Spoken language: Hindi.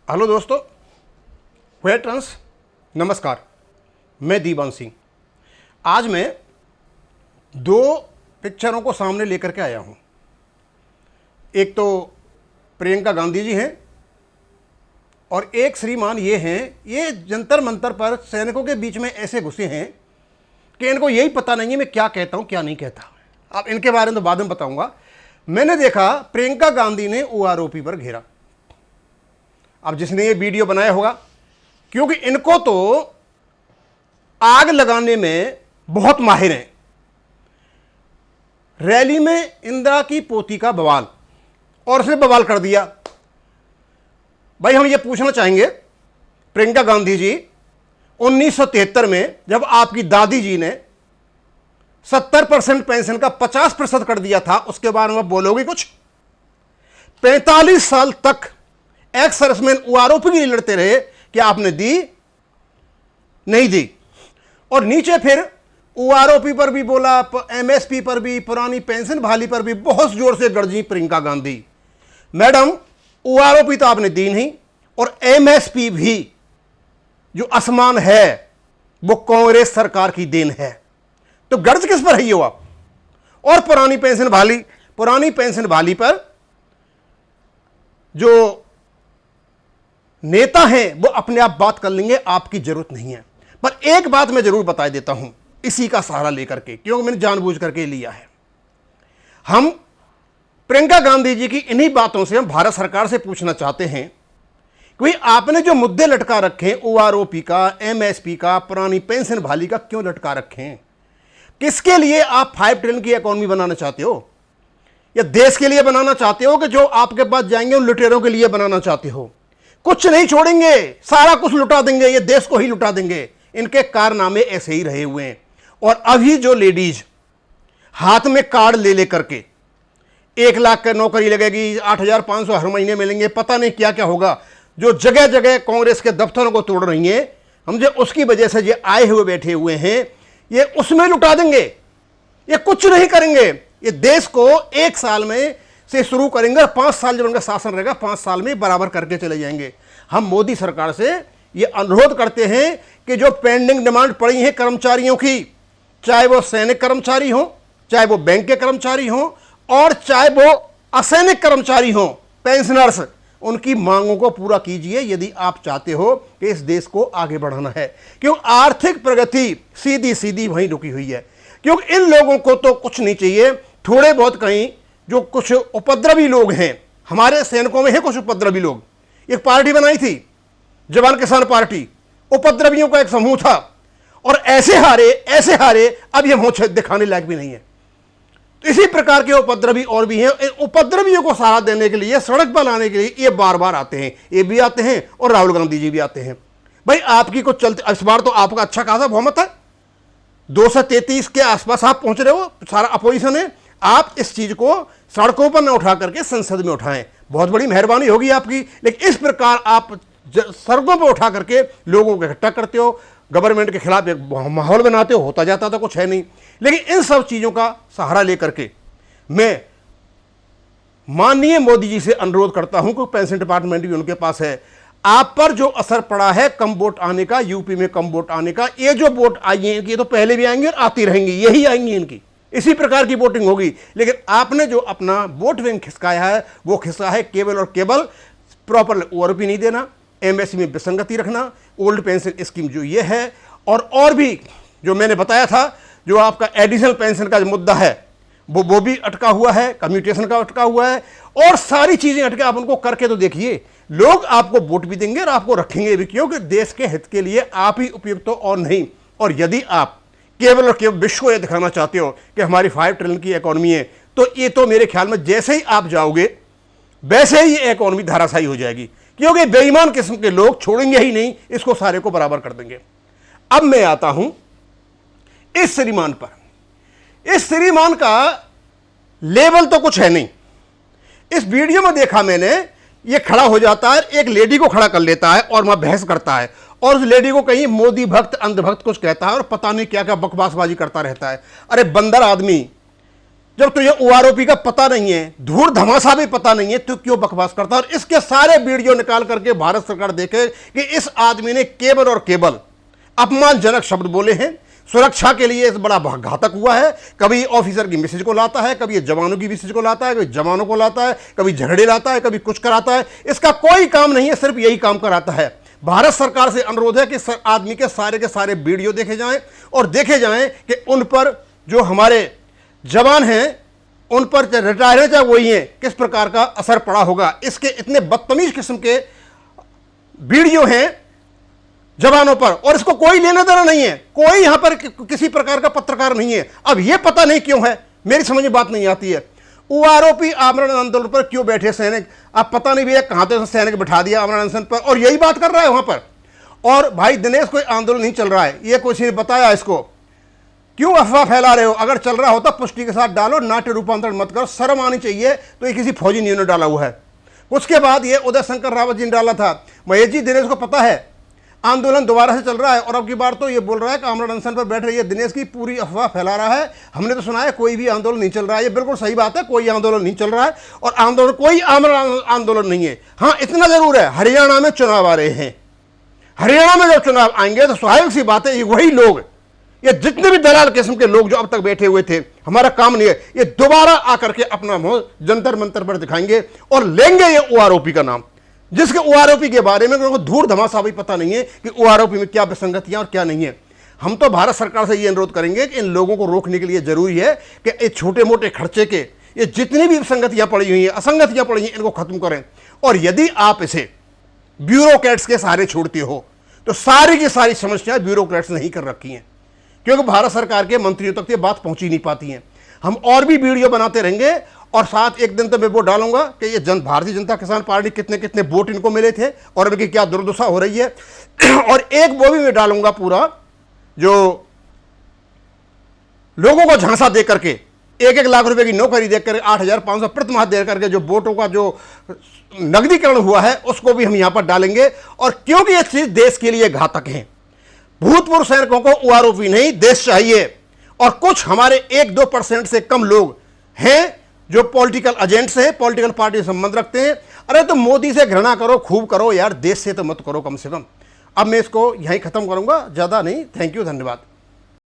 हेलो दोस्तों, वेटरन्स नमस्कार। मैं दीवान सिंह। आज मैं दो पिक्चरों को सामने लेकर के आया हूँ। एक तो प्रियंका गांधी जी हैं और एक श्रीमान ये हैं। ये जंतर मंतर पर सैनिकों के बीच में ऐसे घुसे हैं कि इनको यही पता नहीं है मैं क्या कहता हूँ क्या नहीं कहता। अब इनके बारे में तो बाद में बताऊँगा। मैंने देखा प्रियंका गांधी ने ओआरओपी पर घेरा। अब जिसने ये वीडियो बनाया होगा, क्योंकि इनको तो आग लगाने में बहुत माहिर हैं। रैली में इंदिरा की पोती का बवाल, और उसने बवाल कर दिया। भाई हम ये पूछना चाहेंगे, प्रियंका गांधी जी 1973 में जब आपकी दादी जी ने 70% पेंशन का 50% कर दिया था, उसके बारे में बोलोगे कुछ? 45 साल तक एक्स सर्विसमैन ओआरओपी के लिए लड़ते रहे कि आपने दी नहीं दी, और नीचे फिर ओआरओपी पर भी बोला, एमएसपी पर भी, पुरानी पेंशन बहाली पर भी बहुत जोर से गरजी प्रियंका गांधी। मैडम, ओआरओपी तो आपने दी नहीं, और एमएसपी भी जो आसमान है वो कांग्रेस सरकार की देन है। तो गर्ज किस पर है ये आप? और पुरानी पेंशन बहाली पर जो नेता हैं वो अपने आप बात कर लेंगे, आपकी जरूरत नहीं है। पर एक बात मैं जरूर बता देता हूं इसी का सहारा लेकर के, क्योंकि मैंने जानबूझ करके लिया है। हम प्रियंका गांधी जी की इन्हीं बातों से हम भारत सरकार से पूछना चाहते हैं कि आपने जो मुद्दे लटका रखे हैं, ओआरओपी का, एमएसपी का, पुरानी पेंशन बहाली का, क्यों लटका रखे हैं? किसके लिए आप 5 ट्रिलियन की इकोनॉमी बनाना चाहते हो? या देश के लिए बनाना चाहते हो कि जो आपके पास जाएंगे उन लुटेरों के लिए बनाना चाहते हो? कुछ नहीं छोड़ेंगे, सारा कुछ लुटा देंगे, ये देश को ही लुटा देंगे। इनके कारनामे ऐसे ही रहे हुए हैं। और अभी जो लेडीज हाथ में कार्ड ले लेकर के 1 लाख की नौकरी लगेगी, 8,500 हर महीने मिलेंगे, पता नहीं क्या क्या होगा, जो जगह जगह कांग्रेस के दफ्तरों को तोड़ रही हैं, समझे उसकी वजह से ये आए हुए बैठे हुए हैं, ये उसमें लुटा देंगे। ये कुछ नहीं करेंगे। ये देश को 1 साल में से शुरू करेंगे और 5 साल जब उनका शासन रहेगा, 5 साल में बराबर करके चले जाएंगे। हम मोदी सरकार से ये अनुरोध करते हैं कि जो पेंडिंग डिमांड पड़ी है कर्मचारियों की, चाहे वो सैनिक कर्मचारी हो, चाहे वो बैंक के कर्मचारी हो, और चाहे वो असैनिक कर्मचारी हो, पेंशनर्स, उनकी मांगों को पूरा कीजिए यदि आप चाहते हो कि इस देश को आगे बढ़ाना है। क्यों आर्थिक प्रगति सीधी सीधी वहीं रुकी हुई है। क्योंकि इन लोगों को तो कुछ नहीं चाहिए। थोड़े बहुत कहीं जो कुछ उपद्रवी लोग हैं, हमारे सैनिकों में है कुछ उपद्रवी लोग, एक पार्टी बनाई थी जवान किसान पार्टी, उपद्रवियों का एक समूह था, और ऐसे हारे अब ये मुंह दिखाने लायक भी नहीं है। तो इसी प्रकार के उपद्रवी और भी हैं। उपद्रवियों को सहारा देने के लिए, सड़क पर लाने के लिए ये बार बार आते हैं। ये भी आते हैं और राहुल गांधी जी भी आते हैं। भाई आपकी कुछ चलते, इस बार तो आपका अच्छा खासा बहुमत है, 233 के आसपास आप पहुंच रहे हो, सारा अपोजिशन है। आप इस चीज को सड़कों पर न उठा करके संसद में उठाएं, बहुत बड़ी मेहरबानी होगी आपकी। लेकिन इस प्रकार आप सड़कों पर उठा करके लोगों को इकट्ठा करते हो, गवर्नमेंट के खिलाफ एक माहौल बनाते हो, होता जाता तो कुछ है नहीं। लेकिन इन सब चीजों का सहारा लेकर के मैं माननीय मोदी जी से अनुरोध करता हूं कि पेंशन डिपार्टमेंट भी उनके पास है। आप पर जो असर पड़ा है कम वोट आने का, यूपी में कम वोट आने का, ये जो वोट आई है ये तो पहले भी आएंगे और आती रहेंगी, यही आएंगी, इनकी इसी प्रकार की वोटिंग होगी। लेकिन आपने जो अपना वोट बैंक खिसकाया है वो खिसका है केवल और केवल प्रॉपर ओआरओपी नहीं देना, एमएसपी में विसंगति रखना, ओल्ड पेंशन स्कीम जो ये है, और भी जो मैंने बताया था, जो आपका एडिशनल पेंशन का जो मुद्दा है वो भी अटका हुआ है, कम्यूटेशन का अटका हुआ है, और सारी चीजें अटके। आप उनको करके तो देखिए, लोग आपको वोट भी देंगे और आपको रखेंगे भी, क्योंकि देश के हित के लिए आप ही उपयुक्त तो और नहीं। और यदि आप केवल और केवल विश्व को यह दिखाना चाहते हो कि हमारी 5 ट्रिलियन की इकोनॉमी है, तो ये तो मेरे ख्याल में जैसे ही आप जाओगे वैसे ही ये इकोनॉमी धराशायी हो जाएगी, क्योंकि बेईमान किस्म के लोग छोड़ेंगे ही नहीं, इसको सारे को बराबर कर देंगे। अब मैं आता हूं इस श्रीमान पर। इस श्रीमान का लेवल तो कुछ है नहीं। इस वीडियो में देखा मैंने, ये खड़ा हो जाता है, एक लेडी को खड़ा कर लेता है और वहां बहस करता है, और उस लेडी को कहीं मोदी भक्त, अंधभक्त कुछ कहता है और पता नहीं क्या क्या बकवासबाजी करता रहता है। अरे बंदर आदमी, जब तुझे ओआरओपी का पता नहीं है, धूल धमासा भी पता नहीं है, तो क्यों बकवास करता है? और इसके सारे वीडियो निकाल करके भारत सरकार देखे कि इस आदमी ने केवल और केवल अपमानजनक शब्द बोले हैं। सुरक्षा के लिए इस बड़ा घातक हुआ है। कभी ऑफिसर की मैसेज को लाता है, कभी जवानों की मैसेज को लाता है, कभी जवानों को लाता है, कभी झगड़े लाता है, कभी कुछ कराता है। इसका कोई काम नहीं है, सिर्फ यही काम कराता है। भारत सरकार से अनुरोध है कि आदमी के सारे वीडियो देखे जाएं और देखे जाएं कि उन पर जो हमारे जवान हैं, उन पर रिटायर हैं चाहे वही हैं, किस प्रकार का असर पड़ा होगा। इसके इतने बदतमीज किस्म के वीडियो हैं जवानों पर, और इसको कोई लेना देना नहीं है। कोई यहां पर किसी प्रकार का पत्रकार नहीं है। अब यह पता नहीं क्यों है, मेरी समझ में बात नहीं आती है। ओआरओपी आमरण आंदोलन पर क्यों बैठे सैनिक? अब पता नहीं भैया कहां से सैनिक बिठा दिया आमरण अनशन पर, और यही बात कर रहा है वहां पर। और भाई दिनेश, कोई आंदोलन नहीं चल रहा है, यह कुछ नहीं बताया इसको। क्यों अफवाह फैला रहे हो? अगर चल रहा होता पुष्टि के साथ डालो, नाट्य रूपांतरण मत करो। शर्म आनी चाहिए। तो ये किसी फौजी न्यूज ने डाला हुआ है। उसके बाद ये उदय शंकर रावत जी ने डाला था, महेश जी दिनेश को पता है आंदोलन दोबारा से चल रहा है, और अब की बार तो ये बोल रहा है कि आमरण अनशन पर बैठ रही है। दिनेश की पूरी अफवाह फैला रहा है। हमने तो सुना है कोई भी आंदोलन नहीं चल रहा है। ये बिल्कुल सही बात है, कोई आंदोलन नहीं चल रहा है, और आंदोलन कोई आमरण आंदोलन नहीं है। हाँ, इतना जरूर है, हरियाणा में चुनाव आ रहे हैं। हरियाणा में जब चुनाव आएंगे तो स्वाभाविक सी बात है, ये वही लोग, ये जितने भी दलाल किस्म के लोग जो अब तक बैठे हुए थे, हमारा काम नहीं है, ये दोबारा आकर के अपना मुंह जंतर मंतर पर दिखाएंगे और लेंगे ये ओआरओपी का नाम, जिसके ओआरओपी के बारे में उनको धूल धमासा भी पता नहीं है कि ओआरओपी में क्या विसंगतियां और क्या नहीं है। हम तो भारत सरकार से ये अनुरोध करेंगे कि इन लोगों को रोकने के लिए जरूरी है कि ये छोटे मोटे खर्चे के ये जितनी भी विसंगतियां पड़ी हुई हैं, असंगतियां पड़ी हैं, इनको खत्म करें। और यदि आप इसे ब्यूरोक्रेट्स के सहारे छोड़ते हो तो सारी की सारी समस्याएं ब्यूरोक्रेट्स ने ही कर रखी हैं, क्योंकि भारत सरकार के मंत्रियों तक ये बात पहुंची नहीं पाती हैं। हम और भी वीडियो बनाते रहेंगे, और साथ एक दिन तो मैं वो डालूंगा कि ये भारतीय जनता किसान पार्टी कितने कितने वोट इनको मिले थे और इनकी क्या दुर्दशा हो रही है। और एक वो भी मैं डालूंगा पूरा, जो लोगों को झांसा दे करके 1-1 लाख रुपए की नौकरी देकर 8,500 प्रति माह दे करके जो वोटों का जो नगदीकरण हुआ है, उसको भी हम यहां पर डालेंगे। और क्योंकि ये चीज देश के लिए घातक है, भूतपूर्व सैनिकों को ओआरओपी नहीं, देश चाहिए। और कुछ हमारे 1-2% से कम लोग हैं जो पॉलिटिकल एजेंट्स हैं, पॉलिटिकल पार्टी से संबंध रखते हैं। अरे तो मोदी से घृणा करो, खूब करो यार, देश से तो मत करो कम से कम। अब मैं इसको यहीं खत्म करूंगा, ज्यादा नहीं। थैंक यू, धन्यवाद।